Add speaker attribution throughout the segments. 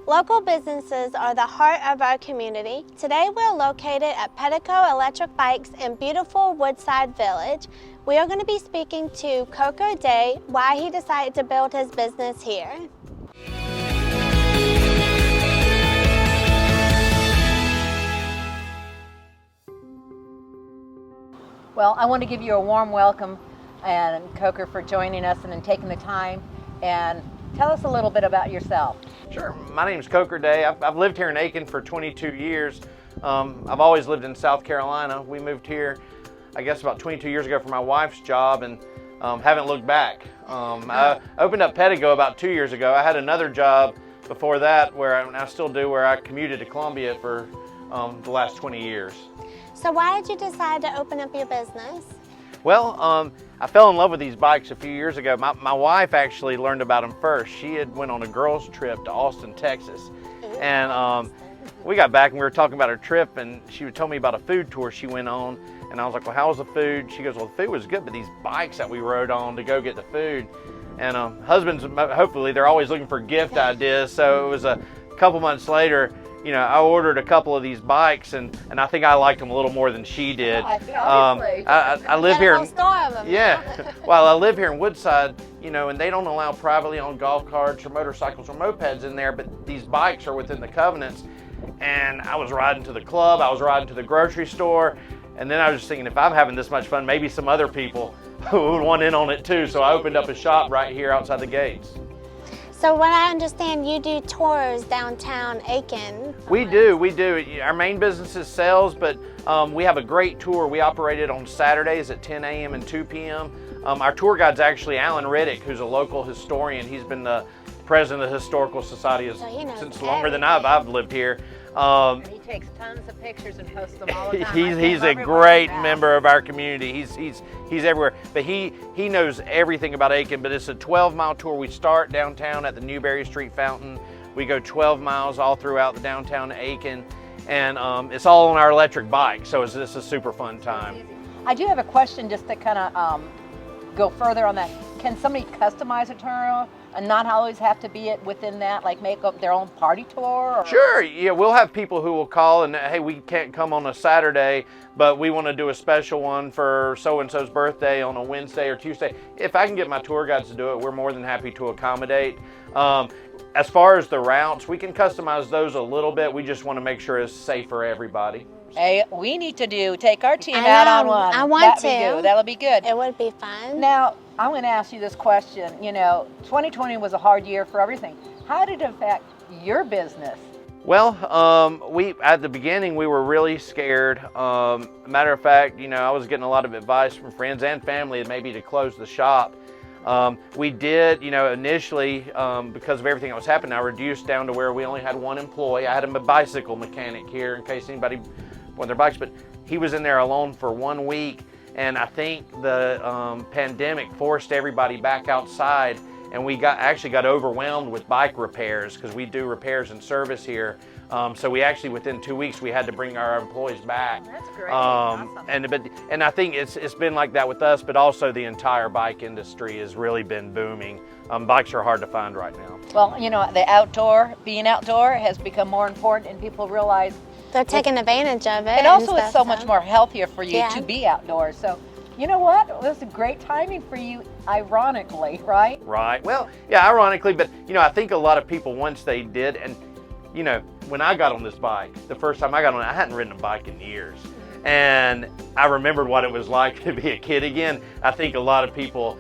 Speaker 1: Local businesses are the heart of our community. Today we're located at Pedego Electric Bikes in beautiful Woodside Village. We are going to be speaking to Coco Day, why he decided to build his business here.
Speaker 2: Well, I want to give you a warm welcome, and Coco, for joining us and then taking the time, and tell us a little bit about yourself.
Speaker 3: Sure. My name is Coco Day. I've lived here in Aiken for 22 years. I've always lived in South Carolina. We moved here, I guess, about 22 years ago for my wife's job, and haven't looked back. I opened up Pedego about 2 years ago. I had another job before that where I still do, where I commuted to Columbia for the last 20 years.
Speaker 1: So why did you decide to open up your business?
Speaker 3: Well, I fell in love with these bikes a few years ago. My wife actually learned about them first. She had went on a girls' trip to Austin, Texas. And we got back and we were talking about her trip, and she told me about a food tour she went on. And I was like, well, how was the food? She goes, well, the food was good, but these bikes that we rode on to go get the food. And husbands, hopefully, they're always looking for gift ideas. So it was a couple months later, you know, I ordered a couple of these bikes, and I think I liked them a little more than she did. I live here. Yeah. Well, I live here in Woodside, you know, and they don't allow privately owned golf carts or motorcycles or mopeds in there, but these bikes are within the covenants. And I was riding to the club, I was riding to the grocery store, and then I was just thinking, if I'm having this much fun, maybe some other people would want in on it too. So I opened up a shop right here outside the gates.
Speaker 1: So what I understand, you do tours downtown Aiken.
Speaker 3: We do. Our main business is sales, but we have a great tour. We operate it on Saturdays at 10 a.m. and 2 p.m. Our tour guide's actually Alan Riddick, who's a local historian. He's been the president of the Historical Society since longer than I've lived here.
Speaker 2: And he takes tons of pictures and posts them all the time.
Speaker 3: He's a great member of our community. He's everywhere. But he knows everything about Aiken. But it's a 12-mile tour. We start downtown at the Newberry Street Fountain. We go 12 miles all throughout the downtown Aiken, and it's all on our electric bike. So it's a super fun time.
Speaker 2: I do have a question just to kind of go further on that. Can somebody customize a tour and not always have to be within that, like make up their own party tour? Or?
Speaker 3: Sure, yeah, we'll have people who will call and, hey, we can't come on a Saturday, but we want to do a special one for so-and-so's birthday on a Wednesday or Tuesday. If I can get my tour guides to do it, we're more than happy to accommodate. As far as the routes, we can customize those a little bit. We just want to make sure it's safe for everybody.
Speaker 2: Hey, we need to take our team out on one.
Speaker 1: I want to.
Speaker 2: That'll be good.
Speaker 1: It would be fun.
Speaker 2: Now, I'm going to ask you this question. You know, 2020 was a hard year for everything. How did it affect your business?
Speaker 3: Well, at the beginning, we were really scared. Matter of fact, you know, I was getting a lot of advice from friends and family maybe to close the shop. We did, you know, initially, because of everything that was happening, I reduced down to where we only had one employee. I had a bicycle mechanic here in case anybody wanted their bikes, but he was in there alone for 1 week. And I think the pandemic forced everybody back outside, and we actually got overwhelmed with bike repairs, because we do repairs and service here. So we actually, within 2 weeks, we had to bring our employees back.
Speaker 2: That's great. Awesome.
Speaker 3: And I think it's been like that with us, but also the entire bike industry has really been booming. Bikes are hard to find right now.
Speaker 2: Well, you know, being outdoor has become more important, and people realize
Speaker 1: they're taking advantage of it.
Speaker 2: It also is so much more healthier for you to be outdoors. So, you know what? It was a great timing for you, ironically, right?
Speaker 3: Right. Well, yeah, ironically, but, you know, I think a lot of people, once they did, and, you know, when I got on this bike, the first time I got on it, I hadn't ridden a bike in years. And I remembered what it was like to be a kid again. I think a lot of people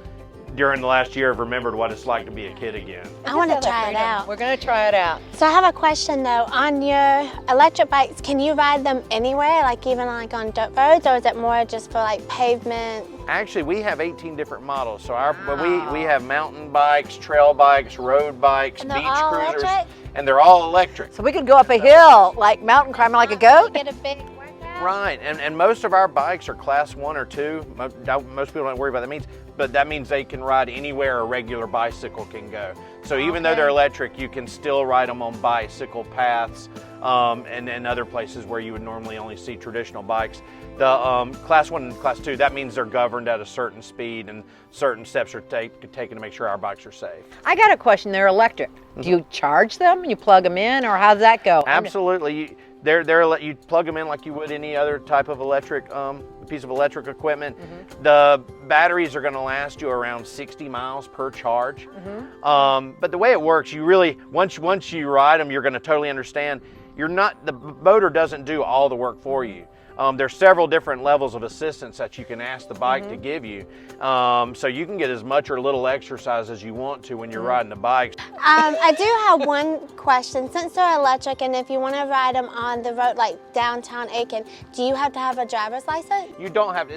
Speaker 3: during the last year have remembered what it's like to be a kid again.
Speaker 1: I want to try it out.
Speaker 2: We're going to try it out.
Speaker 1: So I have a question though. On your electric bikes, can you ride them anywhere, like even like on dirt roads, or is it more just for like pavement?
Speaker 3: Actually, we have 18 different models. So we have mountain bikes, trail bikes, road bikes, beach cruisers,
Speaker 1: electric?
Speaker 3: And they're all electric.
Speaker 2: So we could go up a hill, like mountain climbing like a goat?
Speaker 1: Get a big workout?
Speaker 3: Right, and most of our bikes are class 1 or 2. Most people don't worry about what that means, but that means they can ride anywhere a regular bicycle can go. So even though they're electric, you can still ride them on bicycle paths and other places where you would normally only see traditional bikes. The Class 1 and Class 2, that means they're governed at a certain speed and certain steps are taken to make sure our bikes are safe.
Speaker 2: I got a question. They're electric. Do you charge them? You plug them in, or how does that go?
Speaker 3: Absolutely. You plug them in like you would any other type of electric piece of electric equipment. The batteries are going to last you around 60 miles per charge. But the way it works, you really once you ride them, you're going to totally understand. The motor doesn't do all the work for you. There's several different levels of assistance that you can ask the bike to give you. So you can get as much or little exercise as you want to when you're riding the bike.
Speaker 1: I do have one question. Since they're electric and if you want to ride them on the road like downtown Aiken, do you have to have a driver's license?
Speaker 3: You don't have to.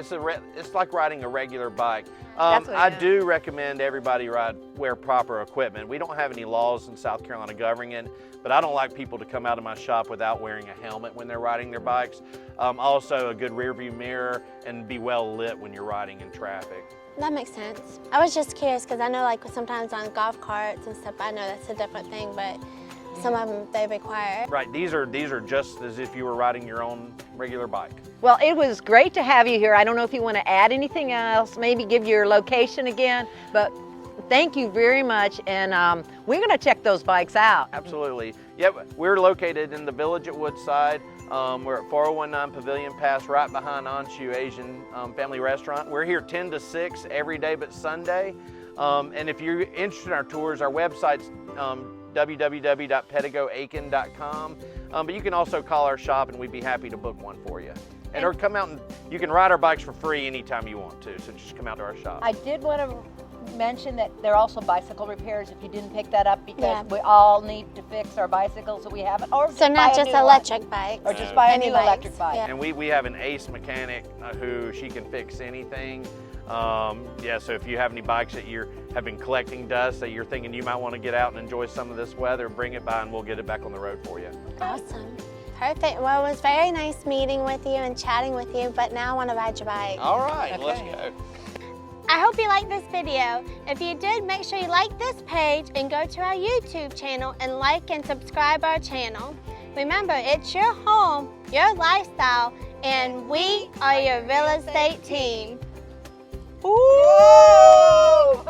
Speaker 3: It's like riding a regular bike. I do recommend everybody wear proper equipment. We don't have any laws in South Carolina governing it, but I don't like people to come out of my shop without wearing a helmet when they're riding their bikes. Also a good rear view mirror and be well lit when you're riding in traffic.
Speaker 1: That makes sense. I was just curious because I know like sometimes on golf carts and stuff, I know that's a different thing, but some of them they require.
Speaker 3: Right, these are just as if you were riding your own regular bike.
Speaker 2: Well, it was great to have you here. I don't know if you want to add anything else, maybe give your location again, but thank you very much, and we're going to check those bikes out.
Speaker 3: Absolutely. Yep, we're located in the village at Woodside. We're at 4019 Pavilion Pass, right behind Anshu Asian Family Restaurant. We're here 10 to 6 every day but Sunday. And if you're interested in our tours, our website's www.pedegoaiken.com. But you can also call our shop and we'd be happy to book one for you. And or come out and you can ride our bikes for free anytime you want to. So just come out to our shop.
Speaker 2: I did want to mention that there are also bicycle repairs if you didn't pick that up, because we all need to fix our bicycles so we have it. Or
Speaker 1: So not just electric bikes.
Speaker 2: Or just buy a
Speaker 1: Any
Speaker 2: new
Speaker 1: bikes,
Speaker 2: electric bike.
Speaker 1: yeah.
Speaker 3: And we have an ace mechanic who she can fix anything. So if you have any bikes that have been collecting dust that you're thinking you might want to get out and enjoy some of this weather, bring it by and we'll get it back on the road for you.
Speaker 1: Awesome. Perfect. Well, it was very nice meeting with you and chatting with you, but now I want to ride your bike.
Speaker 3: All right,
Speaker 2: Okay.
Speaker 3: let's go.
Speaker 1: I hope you liked this video. If you did, make sure you like this page and go to our YouTube channel and like and subscribe our channel. Remember, it's your home, your lifestyle, and we are your real estate team.
Speaker 2: Ooh!